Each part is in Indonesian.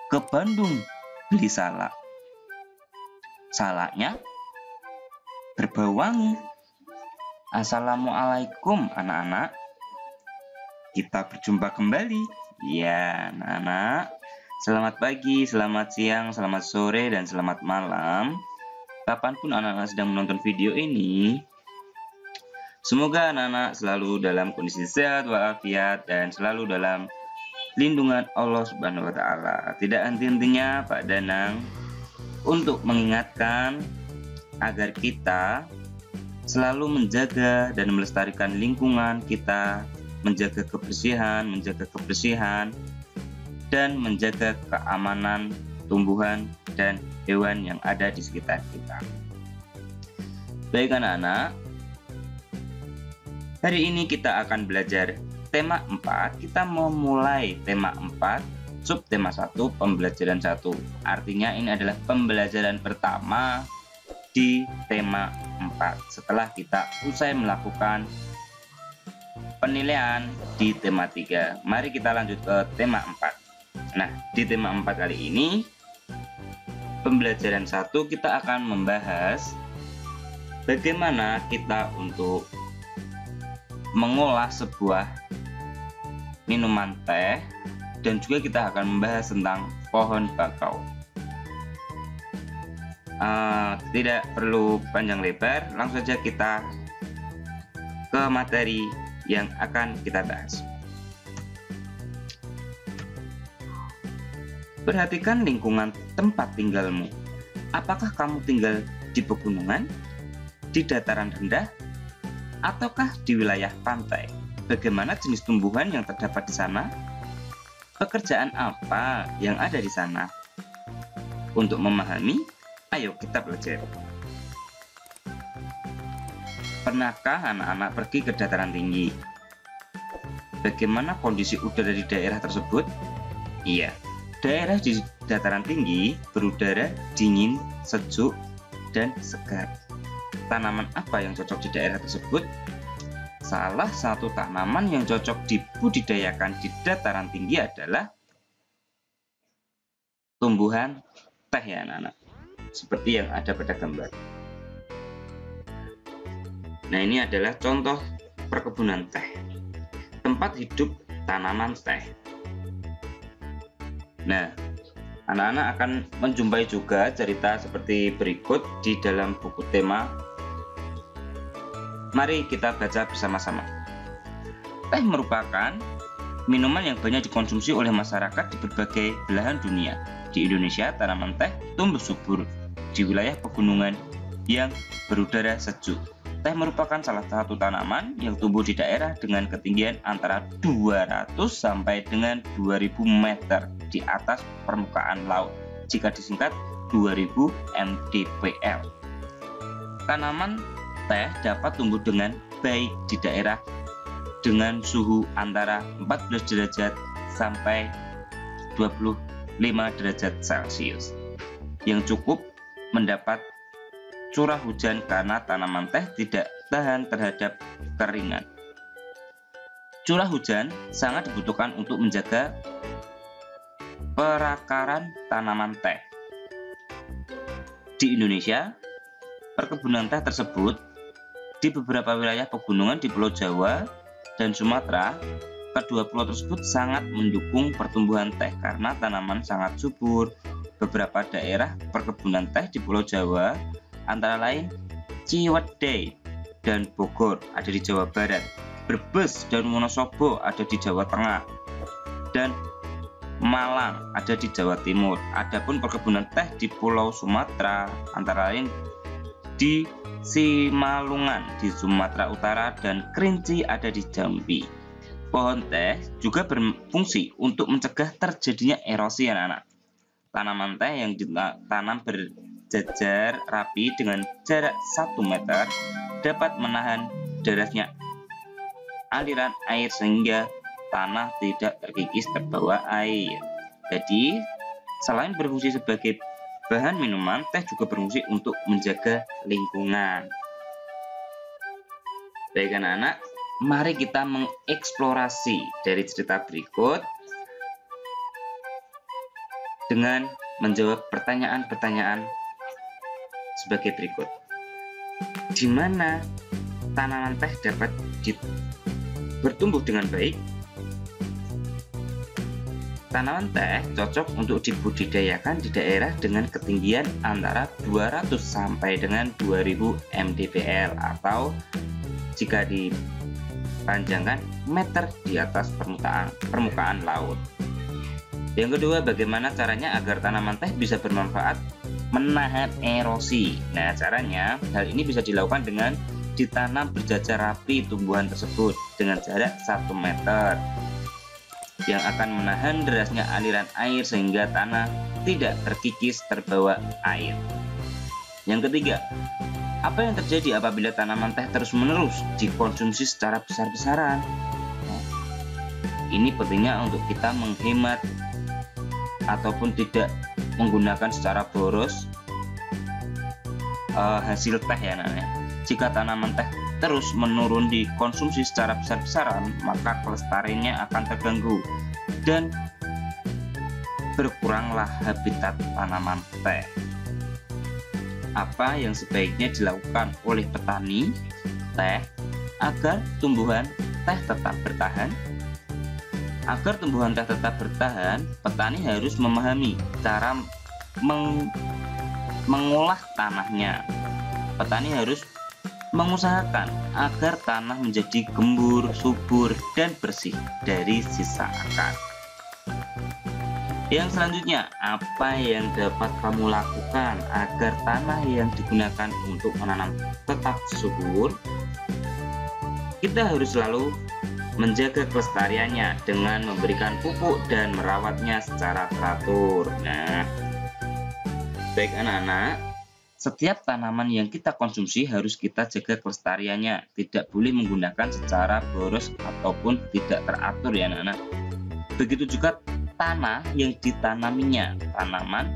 ke Bandung beli salak. Salaknya berbau wangi. Assalamualaikum anak-anak. Kita berjumpa kembali. Ya anak-anak, selamat pagi, selamat siang, selamat sore, dan selamat malam. Kapanpun anak-anak sedang menonton video ini, semoga anak-anak selalu dalam kondisi sehat walafiat dan selalu dalam lindungan Allah Subhanahu wa Ta'ala. Tidak henti-hentinya Pak Danang untuk mengingatkan agar kita selalu menjaga dan melestarikan lingkungan kita, menjaga kebersihan, dan menjaga keamanan tumbuhan dan hewan yang ada di sekitar kita. Baik anak-anak, hari ini kita akan belajar tema 4. Kita mau mulai tema 4, subtema 1, pembelajaran 1. Artinya ini adalah pembelajaran pertama di tema 4 setelah kita usai melakukan penilaian di tema 3. Mari kita lanjut ke tema 4. Nah, di tema 4 kali ini, pembelajaran 1, kita akan membahas bagaimana kita untuk mengolah sebuah minuman teh, dan juga kita akan membahas tentang pohon bakau. Tidak perlu panjang lebar, langsung saja kita ke materi yang akan kita bahas. Perhatikan lingkungan tempat tinggalmu. Apakah kamu tinggal di pegunungan, di dataran rendah, ataukah di wilayah pantai? Bagaimana jenis tumbuhan yang terdapat di sana? Pekerjaan apa yang ada di sana? Untuk memahami, ayo kita belajar. Pernahkah anak-anak pergi ke dataran tinggi? Bagaimana kondisi udara di daerah tersebut? Iya, daerah di dataran tinggi berudara dingin, sejuk, dan segar. Tanaman apa yang cocok di daerah tersebut? Salah satu tanaman yang cocok dibudidayakan di dataran tinggi adalah tumbuhan teh ya anak-anak, seperti yang ada pada gambar. Nah, ini adalah contoh perkebunan teh, tempat hidup tanaman teh. Nah, anak-anak akan menjumpai juga cerita seperti berikut di dalam buku tema. Mari kita baca bersama-sama. Teh merupakan minuman yang banyak dikonsumsi oleh masyarakat di berbagai belahan dunia. Di Indonesia, tanaman teh tumbuh subur di wilayah pegunungan yang berudara sejuk. Teh merupakan salah satu tanaman yang tumbuh di daerah dengan ketinggian antara 200 sampai dengan 2000 meter di atas permukaan laut. Jika disingkat 2000 mdpl. Tanaman teh dapat tumbuh dengan baik di daerah dengan suhu antara 14 derajat sampai 25 derajat Celcius yang cukup mendapat curah hujan karena tanaman teh tidak tahan terhadap kekeringan. Curah hujan sangat dibutuhkan untuk menjaga perakaran tanaman teh. Di Indonesia, perkebunan teh tersebut di beberapa wilayah pegunungan di Pulau Jawa dan Sumatera. Kedua pulau tersebut sangat mendukung pertumbuhan teh karena tanaman sangat subur. Beberapa daerah perkebunan teh di Pulau Jawa antara lain Ciwidey dan Bogor ada di Jawa Barat, Brebes dan Wonosobo ada di Jawa Tengah, dan Malang ada di Jawa Timur. Adapun perkebunan teh di Pulau Sumatera antara lain di Simalungun di Sumatera Utara dan Kerinci ada di Jambi. Pohon teh juga berfungsi untuk mencegah terjadinya erosi anak-anak. Tanaman teh yang ditanam berjajar rapi dengan jarak 1 meter dapat menahan derasnya aliran air sehingga tanah tidak terkikis terbawa air. Jadi, selain berfungsi sebagai bahan minuman, teh juga berfungsi untuk menjaga lingkungan. Baik anak-anak, mari kita mengeksplorasi dari cerita berikut. dengan menjawab pertanyaan-pertanyaan sebagai berikut. Di mana tanaman teh dapat bertumbuh dengan baik? Tanaman teh cocok untuk dibudidayakan di daerah dengan ketinggian antara 200 sampai dengan 2000 mdpl atau jika dipanjangkan meter di atas permukaan laut. Yang kedua, bagaimana caranya agar tanaman teh bisa bermanfaat menahan erosi? Nah, caranya hal ini bisa dilakukan dengan ditanam berjajar rapi tumbuhan tersebut dengan jarak 1 meter yang akan menahan derasnya aliran air sehingga tanah tidak terkikis terbawa air. Yang ketiga, apa yang terjadi apabila tanaman teh terus-menerus dikonsumsi secara besar-besaran? Ini pentingnya untuk kita menghemat ataupun tidak menggunakan secara boros hasil teh ya namanya. Jika tanaman teh terus menurun dikonsumsi secara besar-besaran, maka kelestariannya akan terganggu dan berkuranglah habitat tanaman teh. Apa yang sebaiknya dilakukan oleh petani teh agar tumbuhan teh tetap bertahan? Agar tumbuhan teh tetap bertahan, petani harus memahami cara mengolah tanahnya. Petani harus mengusahakan agar tanah menjadi gembur, subur, dan bersih dari sisa akar. Yang selanjutnya, apa yang dapat kamu lakukan agar tanah yang digunakan untuk menanam tetap subur? Kita harus selalu menjaga kelestariannya dengan memberikan pupuk dan merawatnya secara teratur. Nah, baik anak-anak, setiap tanaman yang kita konsumsi harus kita jaga kelestariannya, tidak boleh menggunakan secara boros ataupun tidak teratur ya anak-anak. Begitu juga tanah yang ditanaminya. Tanaman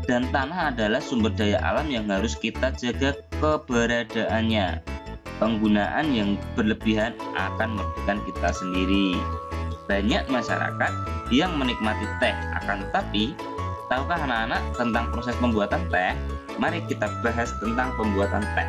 dan tanah adalah sumber daya alam yang harus kita jaga keberadaannya. Penggunaan yang berlebihan akan merugikan kita sendiri. Banyak masyarakat yang menikmati teh, akan tetapi tahukah anak-anak tentang proses pembuatan teh? Mari kita bahas tentang pembuatan teh.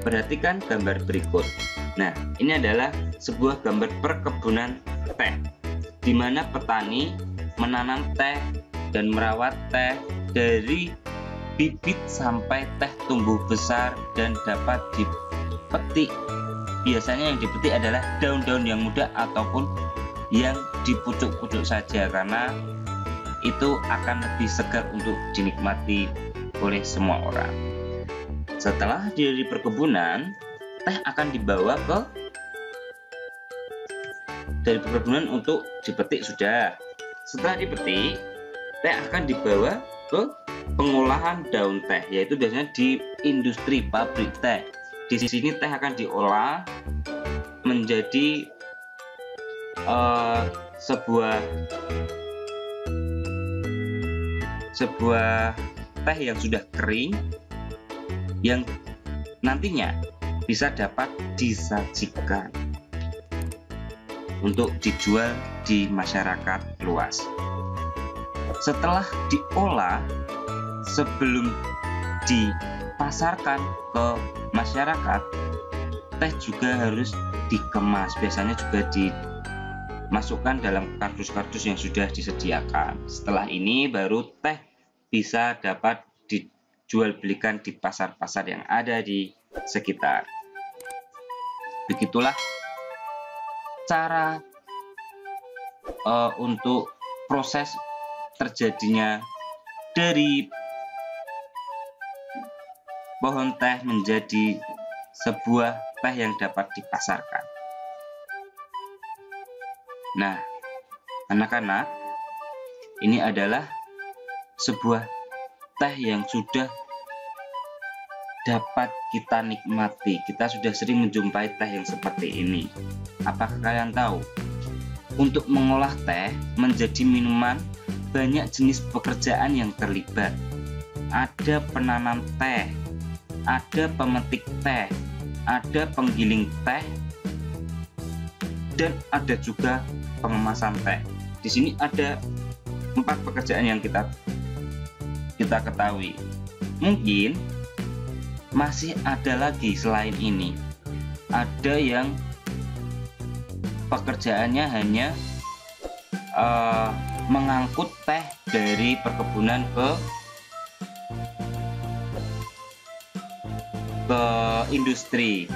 Perhatikan gambar berikut. Nah, ini adalah sebuah gambar perkebunan teh, di mana petani menanam teh dan merawat teh dari bibit sampai teh tumbuh besar dan dapat dipetik. Biasanya yang dipetik adalah daun-daun yang muda ataupun yang dipucuk-pucuk saja, karena itu akan lebih segar untuk dinikmati oleh semua orang. Setelah dari perkebunan, teh akan dibawa dari perkebunan untuk dipetik sudah. Setelah dipetik, teh akan dibawa ke pengolahan daun teh, yaitu biasanya di industri pabrik teh. Di sini teh akan diolah menjadi sebuah teh yang sudah kering yang nantinya bisa dapat disajikan untuk dijual di masyarakat luas. Setelah diolah, sebelum dipasarkan ke masyarakat, teh juga harus dikemas. Biasanya juga dimasukkan dalam kardus-kardus yang sudah disediakan. Setelah ini baru teh bisa dapat dijual belikan di pasar-pasar yang ada di sekitar. Begitulah cara untuk proses terjadinya dari pohon teh menjadi sebuah teh yang dapat dipasarkan. Nah, anak-anak, ini adalah sebuah teh yang sudah dapat kita nikmati. Kita sudah sering menjumpai teh yang seperti ini. Apakah kalian tahu? Untuk mengolah teh menjadi minuman, banyak jenis pekerjaan yang terlibat. Ada penanam teh, ada pemetik teh, ada penggiling teh, dan ada juga pengemasan teh. Di di sini ada 4 pekerjaan yang kita ketahui. Mungkin masih ada lagi selain ini. Ada yang pekerjaannya hanya mengangkut teh dari perkebunan ke industri.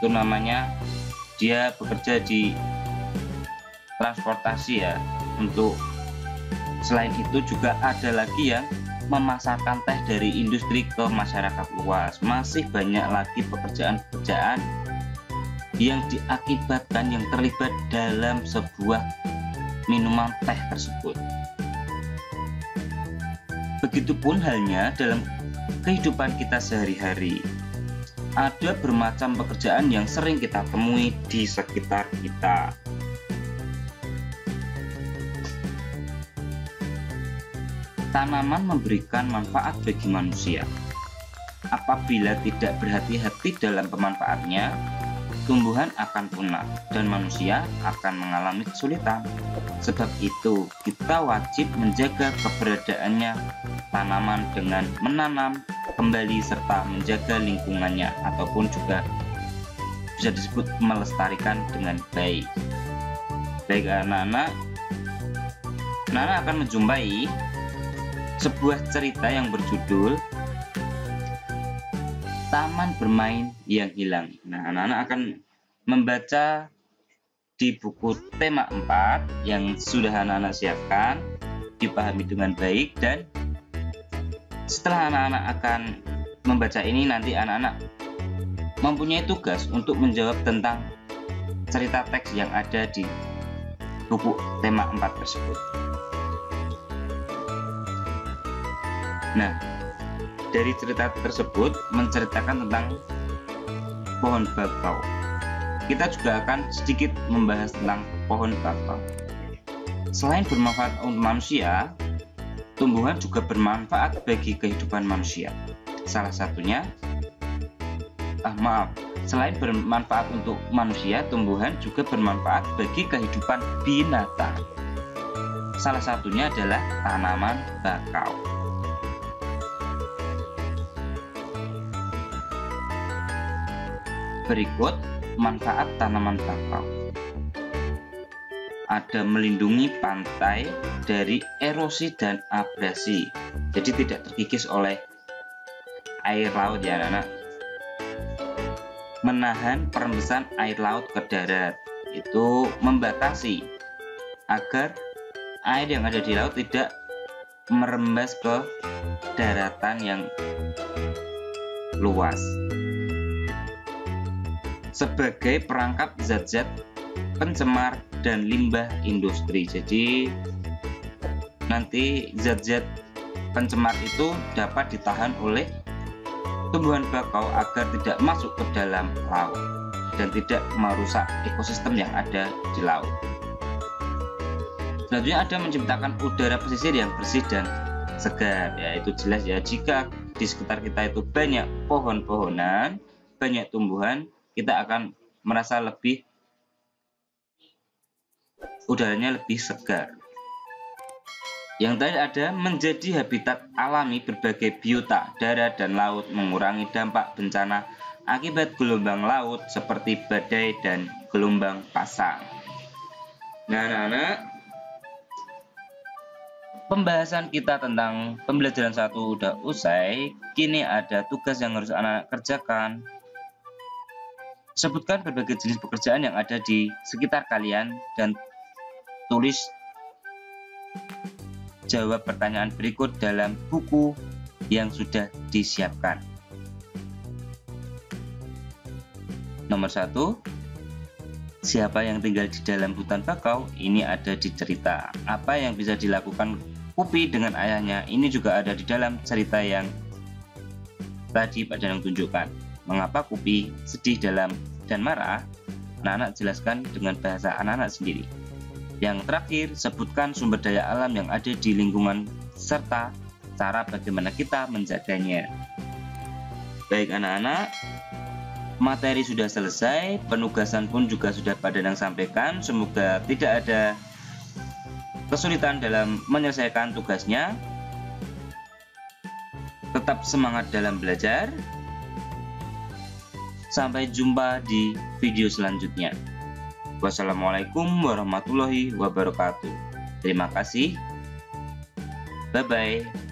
Itu namanya dia bekerja di transportasi ya. Untuk selain itu juga ada lagi yang memasarkan teh dari industri ke masyarakat luas. Masih banyak lagi pekerjaan-pekerjaan yang diakibatkan, yang terlibat dalam sebuah minuman teh tersebut. Begitupun halnya dalam kehidupan kita sehari-hari. Ada bermacam pekerjaan yang sering kita temui di sekitar kita. Tanaman memberikan manfaat bagi manusia. Apabila tidak berhati-hati dalam pemanfaatnya, tumbuhan akan punah dan manusia akan mengalami kesulitan. Sebab itu, kita wajib menjaga keberadaannya tanaman dengan menanam kembali serta menjaga lingkungannya, ataupun juga bisa disebut melestarikan dengan baik. Baik anak-anak akan menjumpai sebuah cerita yang berjudul Taman Bermain yang Hilang. Nah, anak-anak akan membaca di buku tema 4 yang sudah anak-anak siapkan, dipahami dengan baik, dan setelah anak-anak akan membaca ini, nanti anak-anak mempunyai tugas untuk menjawab tentang cerita teks yang ada di buku tema 4 tersebut. Nah, dari cerita tersebut menceritakan tentang pohon bakau. Kita juga akan sedikit membahas tentang pohon bakau. Selain bermanfaat untuk manusia, tumbuhan juga bermanfaat bagi kehidupan manusia. Salah satunya, selain bermanfaat untuk manusia, tumbuhan juga bermanfaat bagi kehidupan binatang. Salah satunya adalah tanaman bakau. Berikut manfaat tanaman bakau. Ada melindungi pantai dari erosi dan abrasi. Jadi tidak terkikis oleh air laut ya anak-anak. Menahan perembesan air laut ke darat. Itu membatasi agar air yang ada di laut tidak merembes ke daratan yang luas. Sebagai perangkap zat-zat pencemar dan limbah industri. Jadi nanti zat-zat pencemar itu dapat ditahan oleh tumbuhan bakau agar tidak masuk ke dalam laut dan tidak merusak ekosistem yang ada di laut. Selanjutnya ada menciptakan udara pesisir yang bersih dan segar. Ya, itu jelas ya, jika di sekitar kita itu banyak pohon-pohonan, banyak tumbuhan, kita akan merasa udaranya lebih segar. Yang tadi ada menjadi habitat alami berbagai biota darat dan laut, mengurangi dampak bencana akibat gelombang laut seperti badai dan gelombang pasang. Nah, anak-anak, pembahasan kita tentang pembelajaran 1 udah usai. Kini ada tugas yang harus anak-anak kerjakan. Sebutkan berbagai jenis pekerjaan yang ada di sekitar kalian dan tulis jawab pertanyaan berikut dalam buku yang sudah disiapkan. Nomor 1, siapa yang tinggal di dalam hutan bakau? Ini ada di cerita. Apa yang bisa dilakukan Kupi dengan ayahnya? Ini juga ada di dalam cerita yang tadi Pak Danang tunjukkan. Mengapa Kupi sedih dan marah? Anak-anak jelaskan dengan bahasa anak-anak sendiri. Yang terakhir, sebutkan sumber daya alam yang ada di lingkungan serta cara bagaimana kita menjaganya. Baik anak-anak, materi sudah selesai, penugasan pun juga sudah Pak Danang sampaikan. Semoga tidak ada kesulitan dalam menyelesaikan tugasnya. Tetap semangat dalam belajar. Sampai jumpa di video selanjutnya. Wassalamualaikum warahmatullahi wabarakatuh. Terima kasih. Bye-bye.